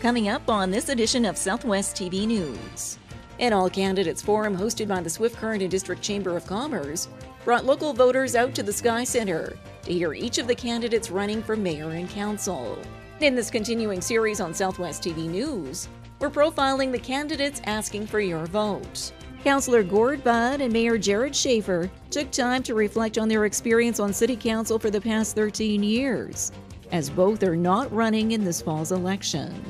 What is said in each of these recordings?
Coming up on this edition of Southwest TV News. An all-candidates forum hosted by the Swift Current and District Chamber of Commerce brought local voters out to the Sky Center to hear each of the candidates running for mayor and council. In this continuing series on Southwest TV News, we're profiling the candidates asking for your vote. Councillor Gord and Mayor Jerrod Schafer took time to reflect on their experience on City Council for the past 13 years, as both are not running in this fall's election.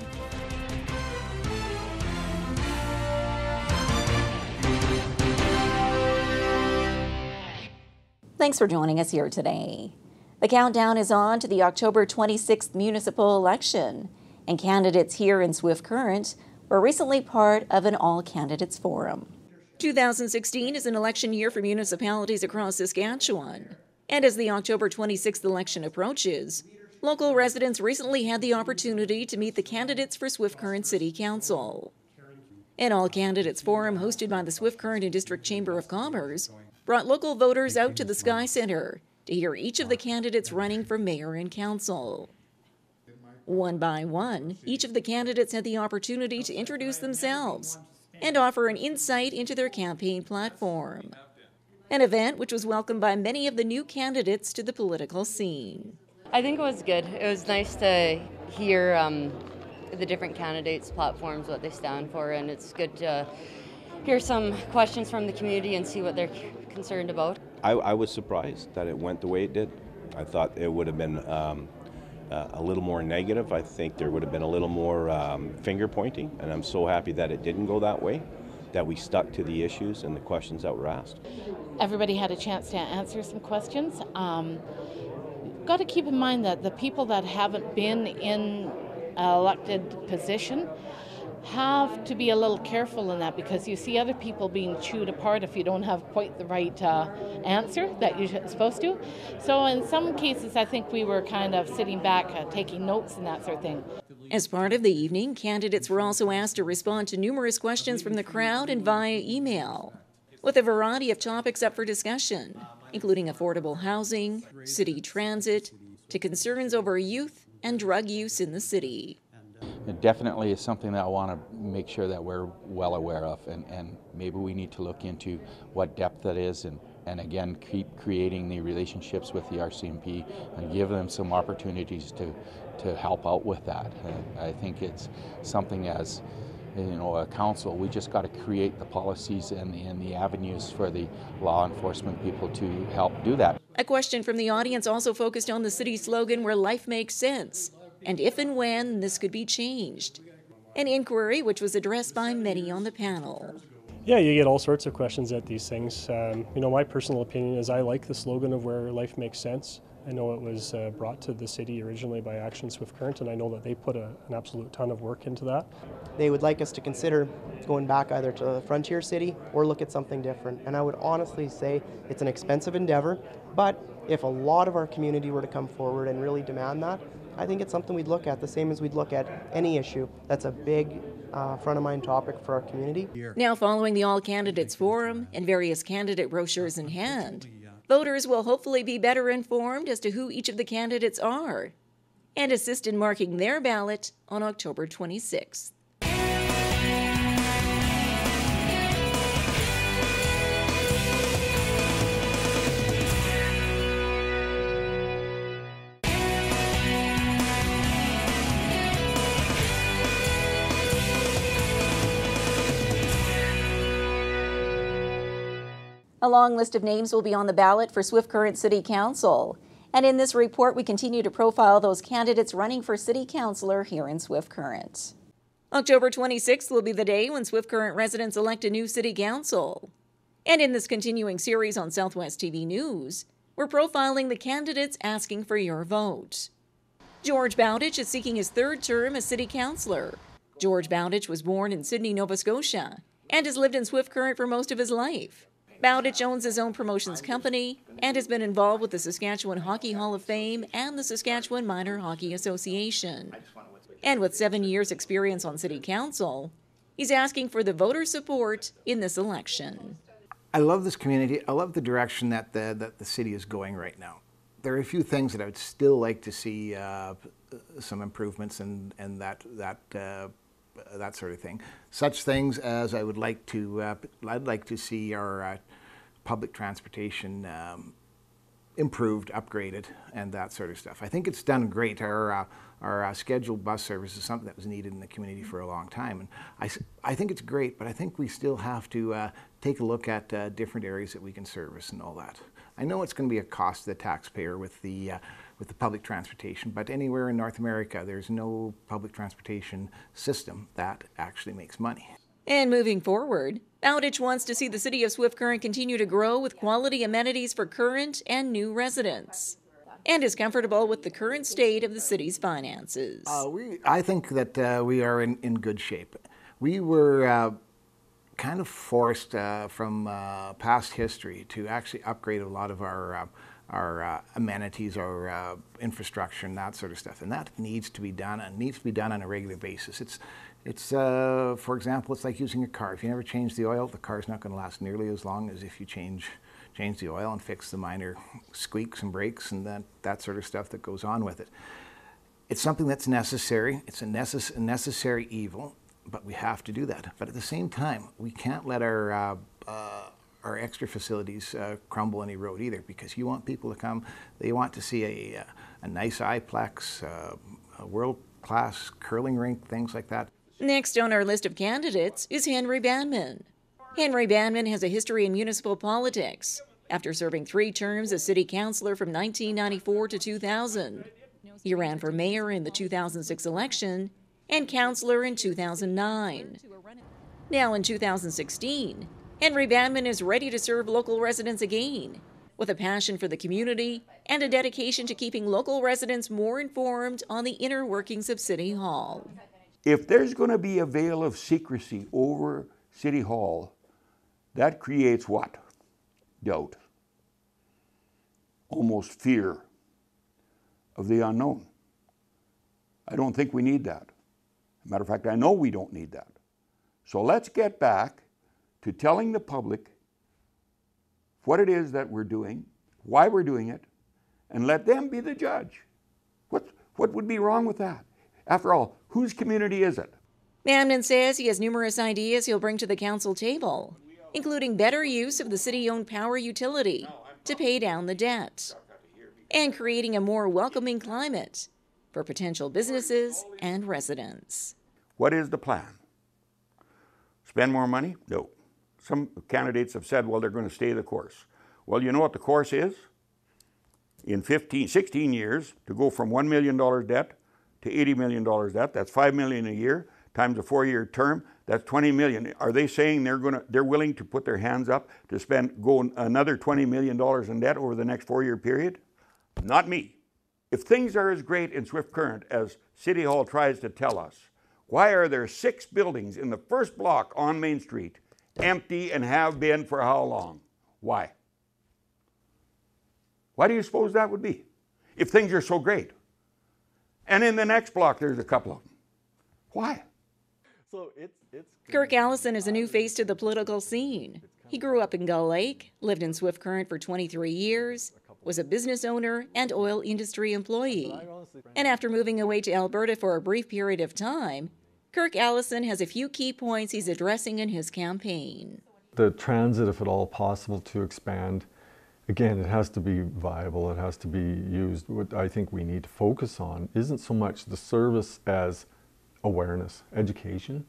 Thanks for joining us here today. The countdown is on to the October 26th municipal election, and candidates here in Swift Current were recently part of an all-candidates forum. 2016 is an election year for municipalities across Saskatchewan, and as the October 26th election approaches, local residents recently had the opportunity to meet the candidates for Swift Current City Council. An all-candidates forum hosted by the Swift Current and District Chamber of Commerce brought local voters out to the Sky Center to hear each of the candidates running for mayor and council. One by one, each of the candidates had the opportunity to introduce themselves and offer an insight into their campaign platform, an event which was welcomed by many of the new candidates to the political scene. I think it was good. It was nice to hear the different candidates' platforms, what they stand for, and it's good to hear some questions from the community and see what they're concerned about. I was surprised that it went the way it did. I thought it would have been a little more negative. I think there would have been a little more finger pointing, and I'm so happy that it didn't go that way, that we stuck to the issues and the questions that were asked. Everybody had a chance to answer some questions. Got to keep in mind that the people that haven't been in an elected position have to be a little careful in that, because you see other people being chewed apart if you don't have quite the right answer that you're supposed to. So in some cases, I think we were kind of sitting back, taking notes and that sort of thing. As part of the evening, candidates were also asked to respond to numerous questions from the crowd and via email, with a variety of topics up for discussion, including affordable housing, city transit, to concerns over youth and drug use in the city. It definitely is something that I want to make sure that we're well aware of, and maybe we need to look into what depth that is, and again keep creating the relationships with the RCMP and give them some opportunities to help out with that. I think it's something, as a council, we just got to create the policies and the avenues for the law enforcement people to help do that. A question from the audience also focused on the city slogan, "Where life makes sense," and if and when this could be changed. An inquiry which was addressed by many on the panel. Yeah, you get all sorts of questions at these things. My personal opinion is I like the slogan of "Where life makes sense." I know it was brought to the city originally by Action Swift Current, and I know that they put an absolute ton of work into that. They would like us to consider going back either to the frontier city or look at something different. And I would honestly say it's an expensive endeavor, but if a lot of our community were to come forward and really demand that, I think it's something we'd look at, the same as we'd look at any issue that's a big front of mind topic for our community. Now, following the all-candidates forum and various candidate brochures in hand, voters will hopefully be better informed as to who each of the candidates are and assist in marking their ballot on October 26th. A long list of names will be on the ballot for Swift Current City Council. And in this report, we continue to profile those candidates running for City Councilor here in Swift Current. October 26th will be the day when Swift Current residents elect a new City Council. And in this continuing series on Southwest TV News, we're profiling the candidates asking for your vote. George Bowditch is seeking his third term as City Councilor. George Bowditch was born in Sydney, Nova Scotia, and has lived in Swift Current for most of his life. Bowditch owns his own promotions company and has been involved with the Saskatchewan Hockey Hall of Fame and the Saskatchewan Minor Hockey Association. And with 7 years' experience on City Council, he's asking for the voter support in this election. I love this community. I love the direction that the city is going right now. There are a few things that I would still like to see some improvements and that sort of thing. Such things as I'd like to see our public transportation improved, upgraded, and that sort of stuff. I think it's done great. Our scheduled bus service is something that was needed in the community for a long time, and I think it's great, but I think we still have to take a look at different areas that we can service and all that. I know it's going to be a cost to the taxpayer with the public transportation, but anywhere in North America, there's no public transportation system that actually makes money. And moving forward, Bowditch wants to see the City of Swift Current continue to grow with quality amenities for current and new residents, and is comfortable with the current state of the city's finances. I think that we are in good shape. We were kind of forced from past history to actually upgrade a lot of our amenities, our infrastructure, and that sort of stuff, and that needs to be done, and needs to be done on a regular basis. It's for example, it's like using a car. If you never change the oil, the car's not going to last nearly as long as if you change the oil and fix the minor squeaks and breaks and that sort of stuff that goes on with it. It's something that's necessary. It's a necessary evil, but we have to do that. But at the same time, we can't let our extra facilities crumble any road either, because you want people to come, they want to see a nice iPlex, a world-class curling rink, things like that. Next on our list of candidates is Henry Banman. Henry Banman has a history in municipal politics after serving 3 terms as city councilor from 1994 to 2000. He ran for mayor in the 2006 election and councilor in 2009. Now in 2016, Henry Banman is ready to serve local residents again, with a passion for the community and a dedication to keeping local residents more informed on the inner workings of City Hall. If there's going to be a veil of secrecy over City Hall, that creates what? Doubt. Almost fear of the unknown. I don't think we need that. As a matter of fact, I know we don't need that. So let's get back to telling the public what it is that we're doing, why we're doing it, and let them be the judge. What would be wrong with that? After all, whose community is it? Banman says he has numerous ideas he'll bring to the council table, including better use of the city-owned power utility to pay down the debt, and creating a more welcoming climate for potential businesses and residents. What is the plan? Spend more money? No. Some candidates have said, well, they're going to stay the course. Well, you know what the course is? In 16 years, to go from $1 million debt to $80 million debt, that's $5 million a year, times a 4-year term, that's $20 million. Are they saying they're willing to put their hands up to go another $20 million in debt over the next 4-year period? Not me. If things are as great in Swift Current as City Hall tries to tell us, why are there 6 buildings in the first block on Main Street empty and have been for how long? Why? Why do you suppose that would be, if things are so great? And in the next block, there's a couple of them. Why? Kirk Allison is a new face to the political scene. He grew up in Gull Lake, lived in Swift Current for 23 years, was a business owner and oil industry employee. And after moving away to Alberta for a brief period of time, Kirk Allison has a few key points he's addressing in his campaign. The transit, if at all possible, to expand. Again, it has to be viable, it has to be used. What I think we need to focus on isn't so much the service as awareness, education.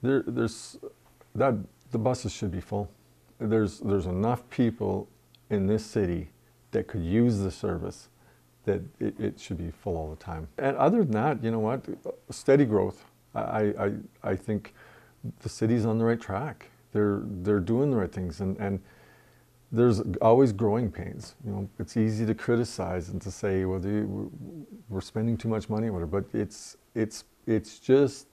The buses should be full. There's enough people in this city that could use the service that it should be full all the time. And other than that, you know what, steady growth. I think the city's on the right track. They're doing the right things, and there's always growing pains. You know, it's easy to criticize and to say, well, we're spending too much money, or whatever. But it's just,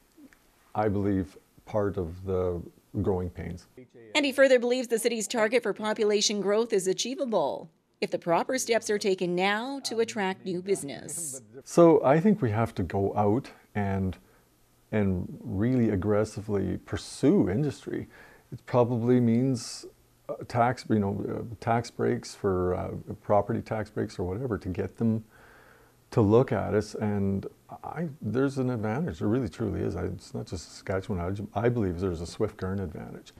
I believe, part of the growing pains. And he further believes the city's target for population growth is achievable if the proper steps are taken now to attract new business. So I think we have to go out and really aggressively pursue industry. It probably means tax breaks for property tax breaks or whatever, to get them to look at us, and there's an advantage. There really truly is. It's not just Saskatchewan. I believe there's a Swift Current advantage.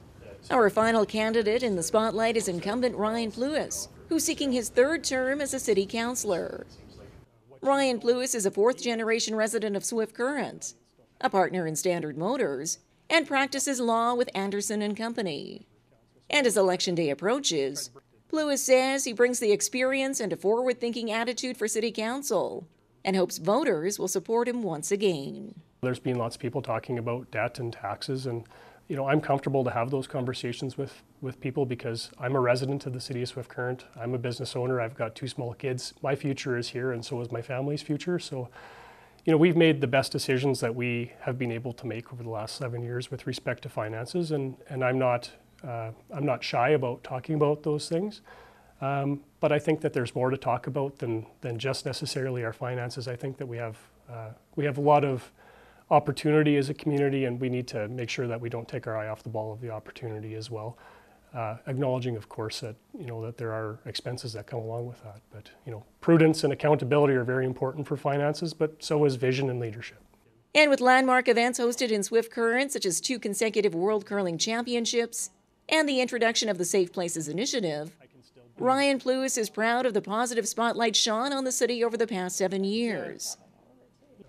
Our final candidate in the spotlight is incumbent Ryan Plewis, who's seeking his third term as a city councillor. Ryan Plewis is a fourth-generation resident of Swift Current, a partner in Standard Motors, and practices law with Anderson and Company. And as Election Day approaches, Plewis says he brings the experience and a forward-thinking attitude for City Council and hopes voters will support him once again. There's been lots of people talking about debt and taxes, and I'm comfortable to have those conversations with people because I'm a resident of the city of Swift Current. I'm a business owner. I've got 2 small kids. My future is here, and so is my family's future. So, we've made the best decisions that we have been able to make over the last 7 years with respect to finances, and I'm not shy about talking about those things. But I think that there's more to talk about than just necessarily our finances. I think that we have a lot of opportunity as a community, and we need to make sure that we don't take our eye off the ball of the opportunity as well. Acknowledging, of course, that that there are expenses that come along with that. But prudence and accountability are very important for finances, but so is vision and leadership. And with landmark events hosted in Swift Current, such as 2 consecutive World Curling Championships and the introduction of the Safe Places Initiative, Ryan Plewis is proud of the positive spotlight shone on the city over the past 7 years,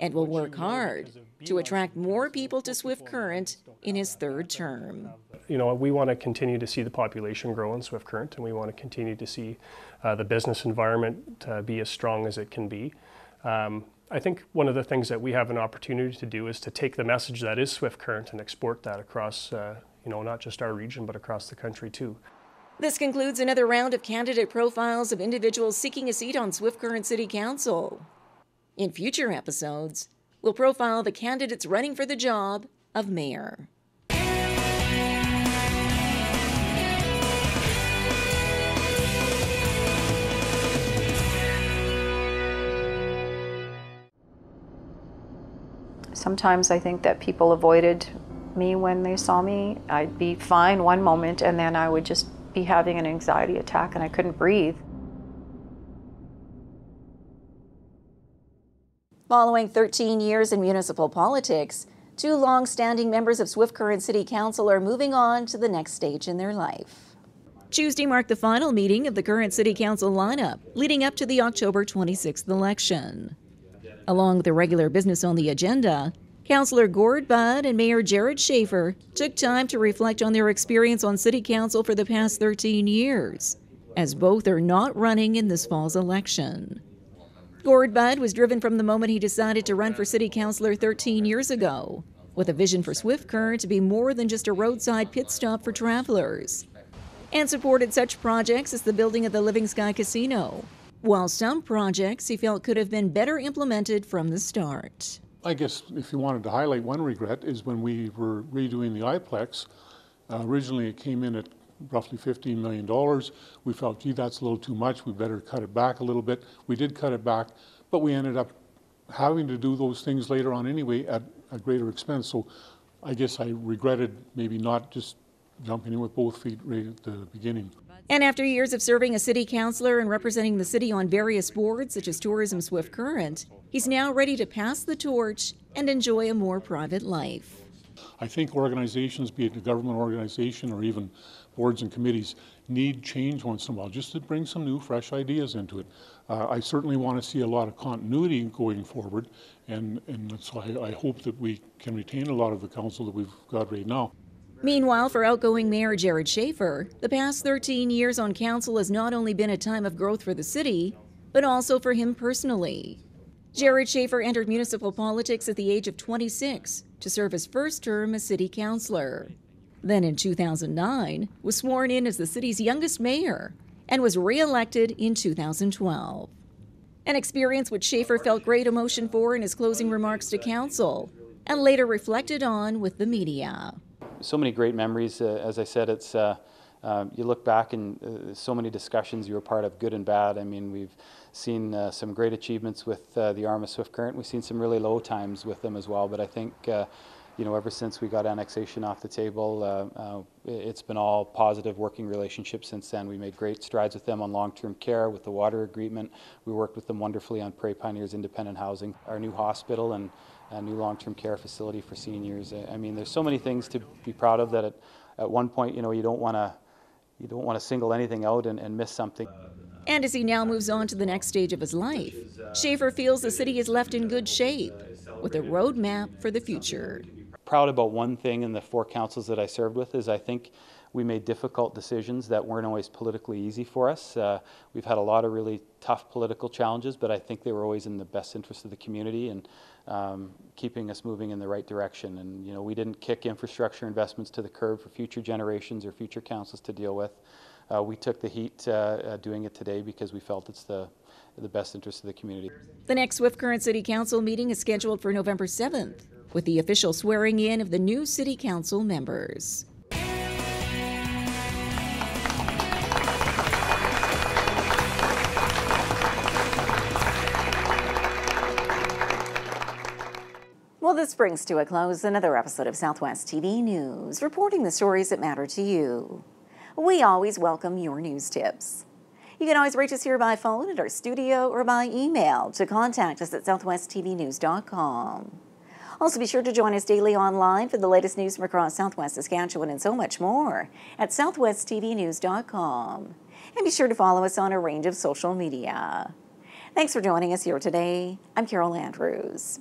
and will work hard to attract more people to Swift Current in his third term. We want to continue to see the population grow in Swift Current, and we want to continue to see the business environment be as strong as it can be. I think one of the things that we have an opportunity to do is to take the message that is Swift Current and export that across, not just our region, but across the country too. This concludes another round of candidate profiles of individuals seeking a seat on Swift Current City Council. In future episodes, we'll profile the candidates running for the job of mayor. Sometimes I think that people avoided me when they saw me. I'd be fine one moment, and then I would just be having an anxiety attack and I couldn't breathe. Following 13 years in municipal politics, 2 long-standing members of Swift Current City Council are moving on to the next stage in their life. Tuesday marked the final meeting of the current City Council lineup, leading up to the October 26th election. Along with the regular business on the agenda, Councillor Gord and Mayor Jerrod Schafer took time to reflect on their experience on City Council for the past 13 years, as both are not running in this fall's election. Gord was driven from the moment he decided to run for City Councillor 13 years ago, with a vision for Swift Current to be more than just a roadside pit stop for travelers, and supported such projects as the building of the Living Sky Casino, while some projects he felt could have been better implemented from the start. I guess if you wanted to highlight one regret is when we were redoing the IPLEX. Originally it came in at roughly $15 million. We felt, gee, that's a little too much. We better cut it back a little bit. We did cut it back, but we ended up having to do those things later on anyway at a greater expense. So I guess I regretted maybe not just jumping in with both feet right at the beginning. And after years of serving as city councillor and representing the city on various boards such as Tourism Swift Current, he's now ready to pass the torch and enjoy a more private life. I think organizations, be it a government organization or even boards and committees, need change once in a while just to bring some new, fresh ideas into it. I certainly want to see a lot of continuity going forward, and so I hope that we can retain a lot of the council that we've got right now. Meanwhile, for outgoing Mayor Jerrod Schafer, the past 13 years on council has not only been a time of growth for the city, but also for him personally. Jerrod Schafer entered municipal politics at the age of 26 to serve his first term as city councillor. Then in 2009, was sworn in as the city's youngest mayor and was re-elected in 2012. An experience which Schafer felt great emotion for in his closing remarks to council and later reflected on with the media. So many great memories. As I said, it's you look back and so many discussions you were part of, good and bad. I mean, we've seen some great achievements with the Arm of Swift Current. We've seen some really low times with them as well. But I think you know, ever since we got annexation off the table, it's been all positive working relationships since then. We made great strides with them on long-term care, with the water agreement. We worked with them wonderfully on Prairie Pioneers independent housing, our new hospital, and a new long-term care facility for seniors. I mean, there's so many things to be proud of that at one point, you know, you don't want to single anything out and miss something. And as he now moves on to the next stage of his life, Schafer feels the city is left in good shape, with a roadmap for the future. Proud about one thing in the 4 councils that I served with is I think we made difficult decisions that weren't always politically easy for us. We've had a lot of really tough political challenges, but I think they were always in the best interest of the community and keeping us moving in the right direction. And you know, we didn't kick infrastructure investments to the curb for future generations or future councils to deal with. We took the heat doing it today because we felt it's the best interest of the community. The next Swift Current City Council meeting is scheduled for November 7th, with the official swearing in of the new City Council members. Well, this brings to a close another episode of Southwest TV News, reporting the stories that matter to you. We always welcome your news tips. You can always reach us here by phone at our studio or by email to contact us at southwesttvnews.com. Also, be sure to join us daily online for the latest news from across Southwest Saskatchewan and so much more at southwesttvnews.com. And be sure to follow us on a range of social media. Thanks for joining us here today. I'm Carol Andrews.